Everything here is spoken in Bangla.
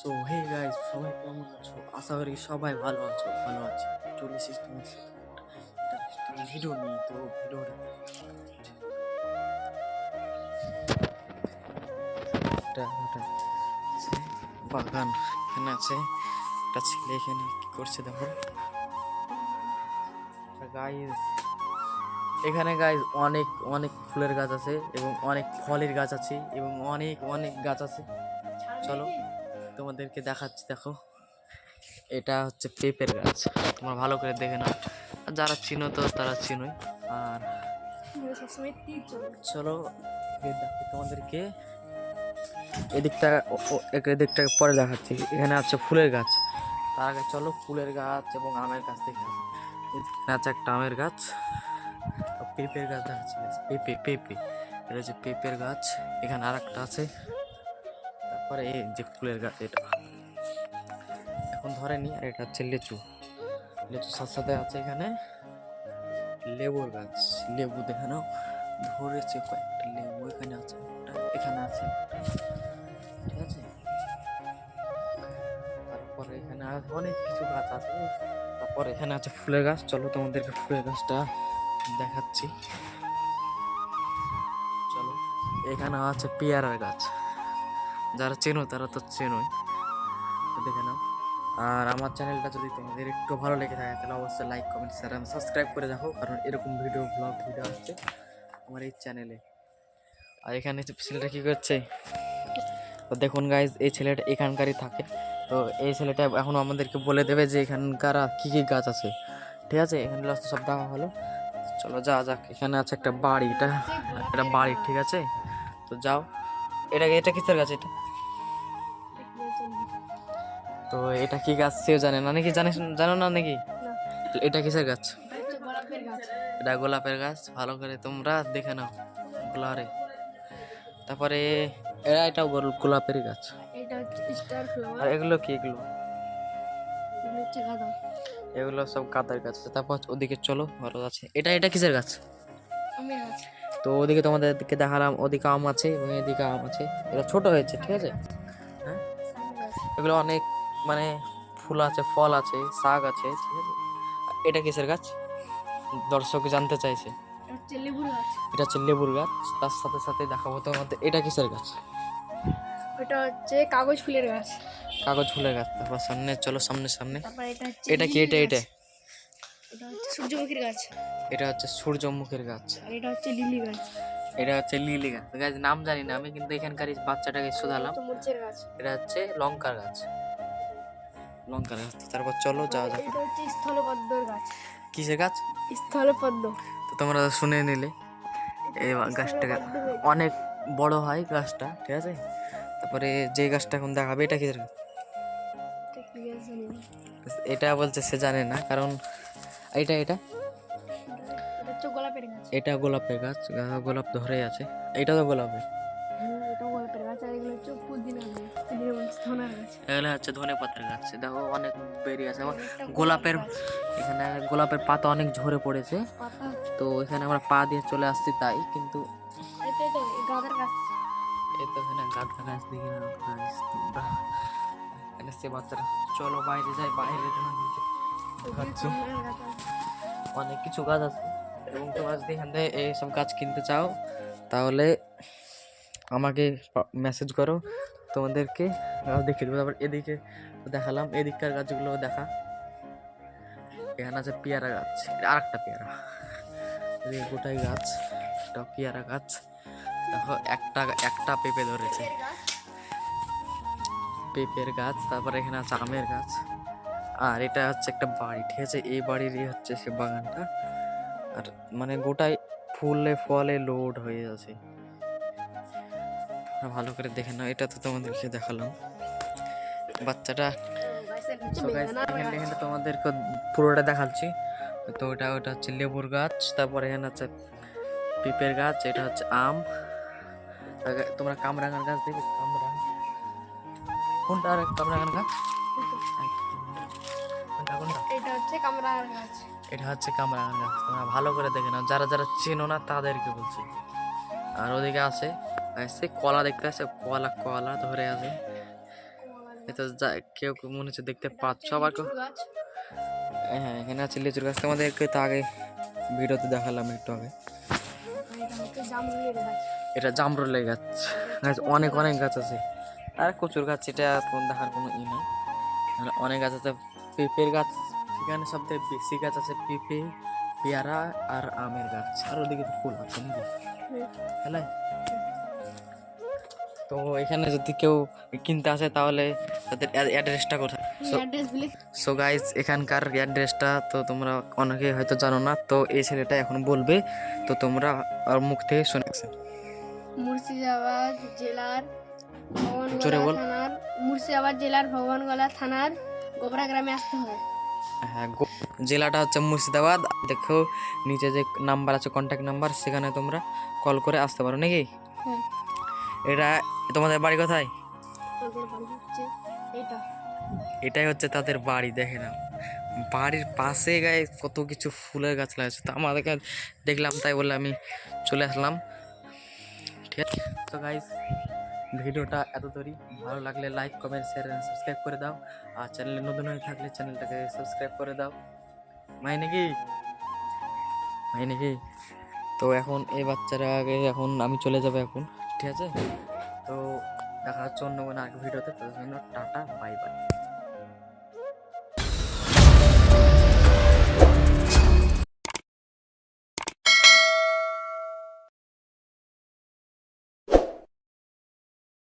সো হে গাইস, সবাই কেমন আছো? আশা করি সবাই ভালো আছো। ভালো আছি। চলে এসেছি তোমার সাথে একটা ভিডিও নিয়ে। তো ভিডিওটা বাগান এখানে আছে, একটা ছেলে এখানে কি করছে দেখো গাইস। এখানে গাইস অনেক অনেক ফুলের গাছ আছে এবং অনেক ফলের গাছ আছে এবং অনেক অনেক গাছ আছে। চলো তোমাদেরকে দেখাচ্ছি। দেখো, এটা হচ্ছে পেঁপের গাছ। তোমরা ভালো করে দেখে নাও, আর যারা চিনো তো তারা চিনোই। আর চলো দেখো তোমাদেরকে এদিকটা পরে দেখাচ্ছি। এখানে আছে ফুলের গাছ। তার আগে চলো ফুলের গাছ এবং আমের গাছ দেখে আসি। এখানে আছে একটা আমের গাছ, পেঁপের গাছ দেখাচ্ছি। পেঁপে পেঁপে এটা হচ্ছে পেঁপের গাছ। এখানে আর একটা আছে। তারপরে এই যে ফুলের গাছ, এটা এখন ধরেনি। আর এটা হচ্ছে লিচু। লিচু সাথে সাথে আছে এখানে লেবুর গাছ। লেবু দেখে নাও, ধরেছে কয়েকটা লেবু। এখানে আছে একটা, এখানে আছে একটা, ঠিক আছে। তারপরে এখানে আর অনেক কিছু গাছ আছে। তারপর এখানে আছে ফুলের গাছ। চলো তোমাদেরকে ফুলের গাছটা দেখাচ্ছি। চলো, এখানে আছে পেয়ারার গাছ। যারা চেনো তারা তো চেনোই, দেখে নাও। আর আমার চ্যানেলটা যদি তোমাদের একটু ভালো লেগে থাকে তাহলে অবশ্যই লাইক কমেন্ট শেয়ার এবং সাবস্ক্রাইব করে দেখো, কারণ এরকম ব্লগ ভিডিও আসছে আমার এই চ্যানেলে। আর এখানে ছেলেটা কি করছে তো দেখুন গাইজ, এই ছেলেটা এখানকারই থাকে। তো এই ছেলেটা এখন আমাদেরকে বলে দেবে যে এখানকার কি কি গাছ আছে, ঠিক আছে। এখানে লাস্ট সব দেখা হলো। চলো যাওয়া যাক। এখানে আছে একটা বাড়ি, এটা বাড়ি, ঠিক আছে। তো যাও। এটা কিসের গাছ এটা? তো এটা কি গাছ সেও জানে না নাকি? জানো না নাকি? এটা কিসের গাছ? এটা গোলাপের গাছ। ভালো করে তোমরা দেখে নাও গোলাপে। তারপরে এটাও গোলাপের গাছ। আর এগুলো কি? এগুলো সব গাঁদার গাছ। তারপর ওদিকে চলো, ভালো আছে। এটা কিসের গাছ? তো ওদিকে তোমাদের দিকে দেখালাম, ওদিকে আম আছে এবং এদিকে আম আছে। এটা ছোট হয়েছে, ঠিক আছে। হ্যাঁ, এগুলো অনেক মানে ফুল আছে, ফল আছে, শাক আছে, ঠিক আছে। এটা কিসের গাছ? দর্শক জানতে চাইছে। এটা হচ্ছে লেবুর গাছ। তার সাথে সাথে দেখাবো তোমাদের এটা কিসের গাছ। এটা হচ্ছে কাগজ ফুলের গাছ। কাগজ ফুলের গাছ। তারপর সামনে চলো, সামনে। তারপর এটা হচ্ছে এটা কি? এটা এটা হচ্ছে সূর্যমুখীর গাছ। এটা হচ্ছে সূর্যমুখীর গাছ। আর এটা হচ্ছে লিলি গাছ। এটা হচ্ছে লিলি গাছ। গাছ নাম জানি না আমি, কিন্তু এখানকার বাচ্চাটাকে শোধালাম। মরিচের গাছ। এটা হচ্ছে লঙ্কার গাছ। তারপর চলো যাওয়া যাক। এটা হচ্ছে স্থলপদ্মর গাছ। কিসের গাছ? স্থলপদ্ম। তো তোমরা শুনে নিলে, এই গাছটা অনেক বড় হয় গাছটা, ঠিক আছে। তারপরে যে গাছটা এখন দেখাবে এটা কিসের গাছ? এটা বলছে সে জানে না, কারণ এটা গোলাপের গাছ। এটা গোলাপের গাছ। গোলাপ ধরে আছে। এটা তো গোলাপের। এটা গোলাপের গাছ। আর এগুলো হচ্ছে পুদিনা গাছ। ধনার গাছ। এগুলো হচ্ছে ধনে পাতার গাছ। দেখো অনেক বেরিয়ে আছে। গোলাপের এখানে গোলাপের পাতা অনেক ঝরে পড়েছে। তো এখানে আমরা পা দিয়ে চলে আসছি তাই, কিন্তু গাঁদার গাছ। এই তো এখানে গাঁদা গাছ দেখি না গাছ তোমরা। এখানে সে বাচ্চারা চলো বাইরে যাই। বাইরে দেখাচ্ছি অনেক কিছু গাছ আছে। এবং তোমরা যদি এখান থেকে এইসব গাছ কিনতে চাও তাহলে আমাকে মেসেজ করো, তোমাদেরকে গাছ দেখিয়ে দেবো। তারপর এদিকে দেখালাম, এদিককার গাছগুলো দেখা। এখানে আছে পেয়ারা গাছ। আর একটা পেয়ারা, এদিকে গোটাই গাছ। একটা পেয়ারা গাছ। দেখো একটা পেঁপে ধরেছে, পেঁপের গাছ। তারপর এখানে আছে আমের গাছ। আর এটা হচ্ছে একটা বাড়ি, ঠিক আছে। এই বাড়িরই হচ্ছে সে বাগানটা। আর মানে গোটাই ফুলে ফলে লোড হয়ে আছে। ভালো করে দেখে নাও। এটা তো তোমাদেরকে দেখালাম বাচ্চাটা। এখানে তোমাদেরকে পুরোটা দেখাচ্ছি। তো ওটা হচ্ছে লেবুর গাছ। তারপর এখানে আছে পেঁপের গাছ। এটা হচ্ছে আম। তোমরা কামরাঙার গাছ দেখবে? কোনটা? আর কামরাঙার গাছ কোনটা? এটা হচ্ছে কামরাঙার গাছ। এটা হচ্ছে কামরাঙার গাছ। তোমরা ভালো করে দেখে নাও, যারা চেনো না তাদেরকে বলছি। আর ওদিকে আছে কলা, দেখতে আছে কলা ধরে আছে। এটা কেউ কেউ মনে হচ্ছে দেখতে পাচ্ছ, আবার কেউ লিচুর গাছ। হ্যাঁ এখানে আছে লিচুর গাছ, তোমাদেরকে তো আগে ভিডিওতে দেখালাম একটু আগে। আর এটা হচ্ছে জামরুলের গাছ। এটা জামরুলের গাছ, গাছ অনেক অনেক গাছ আছে। আর কচুর গাছ এটা তোমার দেখার কোনো ই নেই, মানে অনেক গাছ আছে। পেঁপের গাছ, এখানে সবথেকে বেশি গাছ আছে পেঁপে, পেয়ারা আর আমের গাছ। আর ওদিকে তো ফুল আছে নাকি হুম। হ্যাঁ। তো এখানে যদি কেউ কিনতে আসে তাহলে তাদের অ্যাড্রেসটা কোথায়? অ্যাড্রেস দিলে সো গাইস এখানকার অ্যাড্রেসটা তো তোমরা অনেকে হয়তো জানো না, তো এই ছেলেটা এখন বলবে, তো তোমরা আর মুখ থেকে শুনেছেন। মুর্শিদাবাদ জেলার জোরে ভগবানগোলা বল। থানার মুর্শিদাবাদ জেলার ভগবানগোলা থানার গোবরা গ্রামে আসতে হবে। হ্যাঁ জেলাটা হচ্ছে মুর্শিদাবাদ। দেখো নিচে যে নাম্বার আছে, কন্ট্যাক্ট নাম্বার, সেখানে তোমরা কল করে আসতে পারো নাকি। হ্যাঁ, এটা তোমাদের বাড়ি কোথায়? আমাদের বাড়ি হচ্ছে এটা। এটাই হচ্ছে তাদের বাড়ি। দেখে না বাড়ির পাশে গায়ে কত কিছু ফুলের গাছ লাগাচ্ছে, তো আমাদেরকে দেখলাম তাই বলে আমি চলে আসলাম। ঠিক আছে, তো গাইস ভিডিওটা এত দূরই। ভালো লাগলে লাইক কমেন্ট শেয়ার সাবস্ক্রাইব করে দাও, আর চ্যানেলে নতুন হয়ে থাকলে চ্যানেলটাকে সাবস্ক্রাইব করে দাও। মাই নাকি মাই নাকি তো এখন এই বাচ্চারা আগে, এখন আমি চলে যাবো এখন, ঠিক আছে। তো দেখা হচ্ছে অন্য কোনো আরেক ভিডিওতে, তাদের জন্য টাটা বাই বাই।